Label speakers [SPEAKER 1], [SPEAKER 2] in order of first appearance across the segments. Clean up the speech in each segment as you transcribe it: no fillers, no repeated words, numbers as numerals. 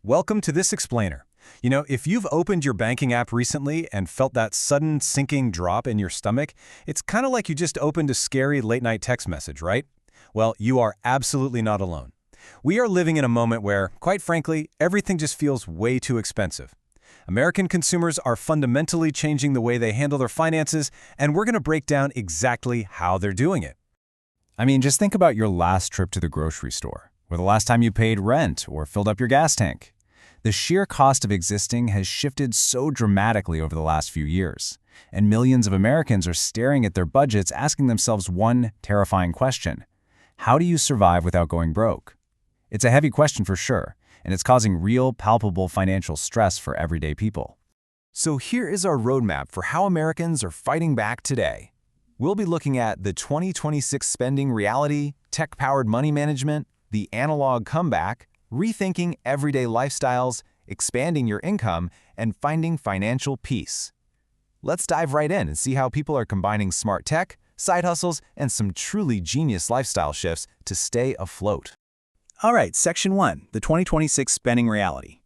[SPEAKER 1] Welcome to this explainer. If you've opened your banking app recently and felt that sudden sinking drop in your stomach, it's kind of like you just opened a scary late-night text message, right? Well, you are absolutely not alone. We are living in a moment where, quite frankly, everything just feels way too expensive. American consumers are fundamentally changing the way they handle their finances, and we're going to break down exactly how they're doing it.
[SPEAKER 2] Just think about your last trip to the grocery store, or the last time you paid rent or filled up your gas tank. The sheer cost of existing has shifted so dramatically over the last few years, and millions of Americans are staring at their budgets asking themselves one terrifying question: how do you survive without going broke? It's a heavy question for sure, and it's causing real, palpable financial stress for everyday people.
[SPEAKER 1] So here is our roadmap for how Americans are fighting back today. We'll be looking at the 2026 spending reality, tech-powered money management, the analog comeback, rethinking everyday lifestyles, expanding your income, and finding financial peace. Let's dive right in and see how people are combining smart tech, side hustles, and some truly genius lifestyle shifts to stay afloat.
[SPEAKER 3] All right, Section 1, the 2026 spending reality.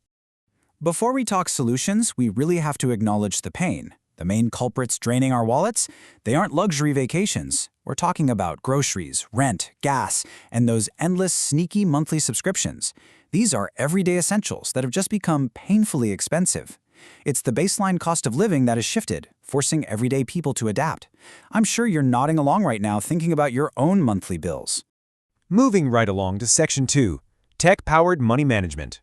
[SPEAKER 3] Before we talk solutions, we really have to acknowledge the pain. The main culprits draining our wallets? They aren't luxury vacations. We're talking about groceries, rent, gas, and those endless, sneaky monthly subscriptions. These are everyday essentials that have just become painfully expensive. It's the baseline cost of living that has shifted, forcing everyday people to adapt. I'm sure you're nodding along right now thinking about your own monthly bills.
[SPEAKER 1] Moving right along to Section 2, tech-powered money management.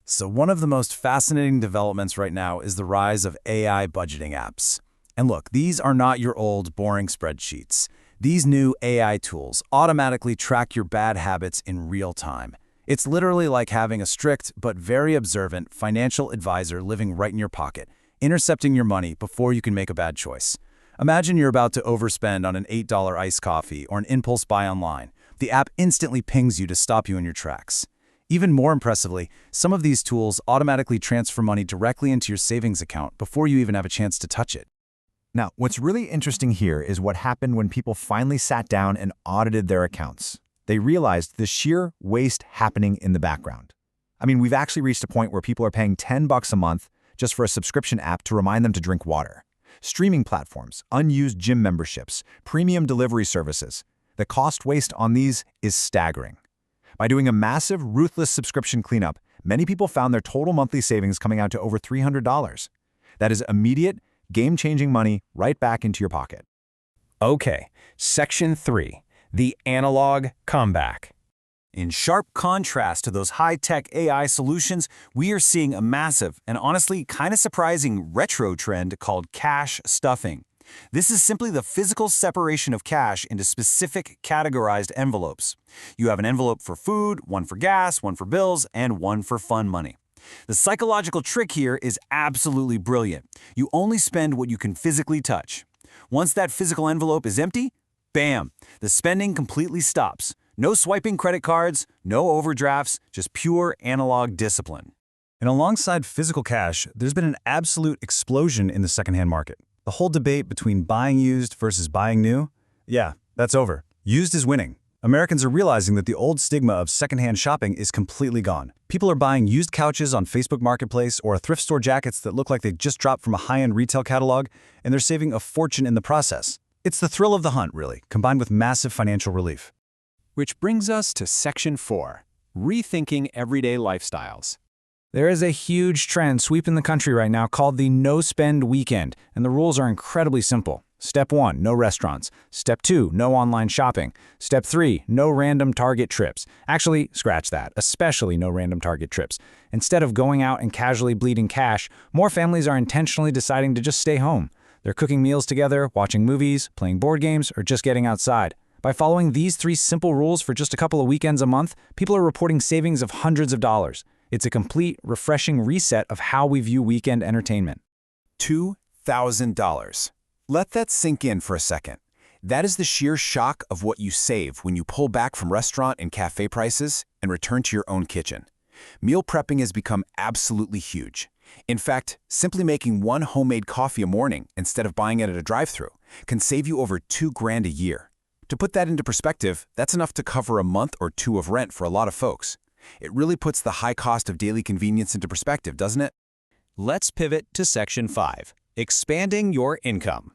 [SPEAKER 2] So one of the most fascinating developments right now is the rise of AI budgeting apps. And look, these are not your old, boring spreadsheets. These new AI tools automatically track your bad habits in real time. It's literally like having a strict but very observant financial advisor living right in your pocket, intercepting your money before you can make a bad choice. Imagine you're about to overspend on an $8 iced coffee or an impulse buy online. The app instantly pings you to stop you in your tracks. Even more impressively, some of these tools automatically transfer money directly into your savings account before you even have a chance to touch it.
[SPEAKER 4] Now, what's really interesting here is what happened when people finally sat down and audited their accounts. They realized the sheer waste happening in the background. We've actually reached a point where people are paying $10 a month just for a subscription app to remind them to drink water. Streaming platforms, unused gym memberships, premium delivery services. The cost waste on these is staggering. By doing a massive, ruthless subscription cleanup, many people found their total monthly savings coming out to over $300. That is immediate, game-changing money right back into your pocket.
[SPEAKER 1] Okay, Section 3, the analog comeback. In sharp contrast to those high-tech AI solutions, we are seeing a massive and honestly kind of surprising retro trend called cash stuffing. This is simply the physical separation of cash into specific categorized envelopes. You have an envelope for food, one for gas, one for bills, and one for fun money. The psychological trick here is absolutely brilliant. You only spend what you can physically touch. Once that physical envelope is empty, bam, the spending completely stops. No swiping credit cards, no overdrafts, just pure analog discipline.
[SPEAKER 2] And alongside physical cash, there's been an absolute explosion in the secondhand market. The whole debate between buying used versus buying new? Yeah, that's over. Used is winning. Americans are realizing that the old stigma of secondhand shopping is completely gone. People are buying used couches on Facebook Marketplace or thrift store jackets that look like they just dropped from a high-end retail catalog, and they're saving a fortune in the process. It's the thrill of the hunt, really, combined with massive financial relief.
[SPEAKER 1] Which brings us to Section 4, rethinking everyday lifestyles.
[SPEAKER 3] There is a huge trend sweeping the country right now called the no-spend weekend, and the rules are incredibly simple. Step 1, no restaurants. Step 2, no online shopping. Step 3, no random Target trips. Actually, scratch that, especially no random Target trips. Instead of going out and casually bleeding cash, more families are intentionally deciding to just stay home. They're cooking meals together, watching movies, playing board games, or just getting outside. By following these 3 simple rules for just a couple of weekends a month, people are reporting savings of hundreds of dollars. It's a complete, refreshing reset of how we view weekend entertainment.
[SPEAKER 5] $2,000. Let that sink in for a second. That is the sheer shock of what you save when you pull back from restaurant and cafe prices and return to your own kitchen. Meal prepping has become absolutely huge. In fact, simply making one homemade coffee a morning instead of buying it at a drive-thru can save you over $2,000 a year. To put that into perspective, that's enough to cover a month or 2 of rent for a lot of folks. It really puts the high cost of daily convenience into perspective, doesn't it?
[SPEAKER 1] Let's pivot to Section 5, expanding your income.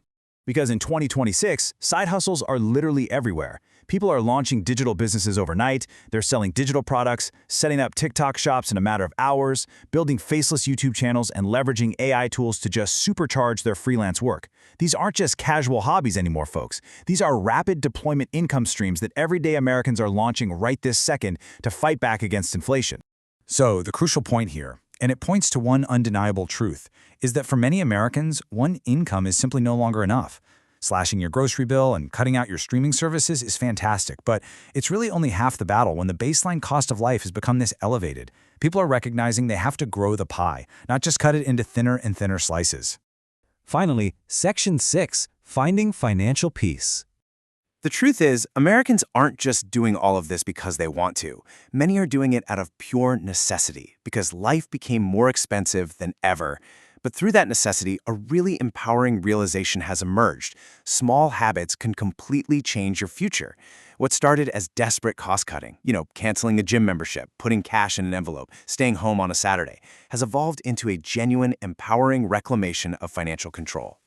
[SPEAKER 2] Because in 2026, side hustles are literally everywhere. People are launching digital businesses overnight, they're selling digital products, setting up TikTok shops in a matter of hours, building faceless YouTube channels, and leveraging AI tools to just supercharge their freelance work. These aren't just casual hobbies anymore, folks. These are rapid deployment income streams that everyday Americans are launching right this second to fight back against inflation. So, the crucial point here, and it points to one undeniable truth, is that for many Americans, one income is simply no longer enough. Slashing your grocery bill and cutting out your streaming services is fantastic, but it's really only half the battle when the baseline cost of life has become this elevated. People are recognizing they have to grow the pie, not just cut it into thinner and thinner slices.
[SPEAKER 3] Finally, Section 6, finding financial peace.
[SPEAKER 5] The truth is, Americans aren't just doing all of this because they want to. Many are doing it out of pure necessity, because life became more expensive than ever. But through that necessity, a really empowering realization has emerged. Small habits can completely change your future. What started as desperate cost-cutting, canceling a gym membership, putting cash in an envelope, staying home on a Saturday, has evolved into a genuine, empowering reclamation of financial control.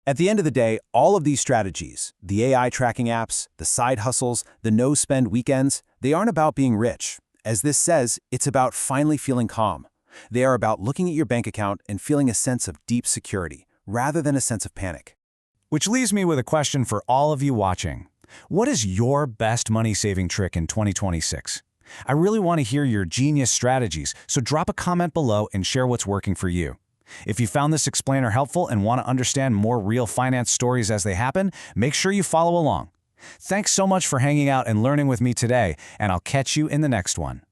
[SPEAKER 1] At the end of the day, all of these strategies, the AI tracking apps, the side hustles, the no-spend weekends, they aren't about being rich. As this says, it's about finally feeling calm. They are about looking at your bank account and feeling a sense of deep security, rather than a sense of panic.
[SPEAKER 3] Which leaves me with a question for all of you watching. What is your best money-saving trick in 2026? I really want to hear your genius strategies, so drop a comment below and share what's working for you. If you found this explainer helpful and want to understand more real finance stories as they happen, make sure you follow along. Thanks so much for hanging out and learning with me today, and I'll catch you in the next one.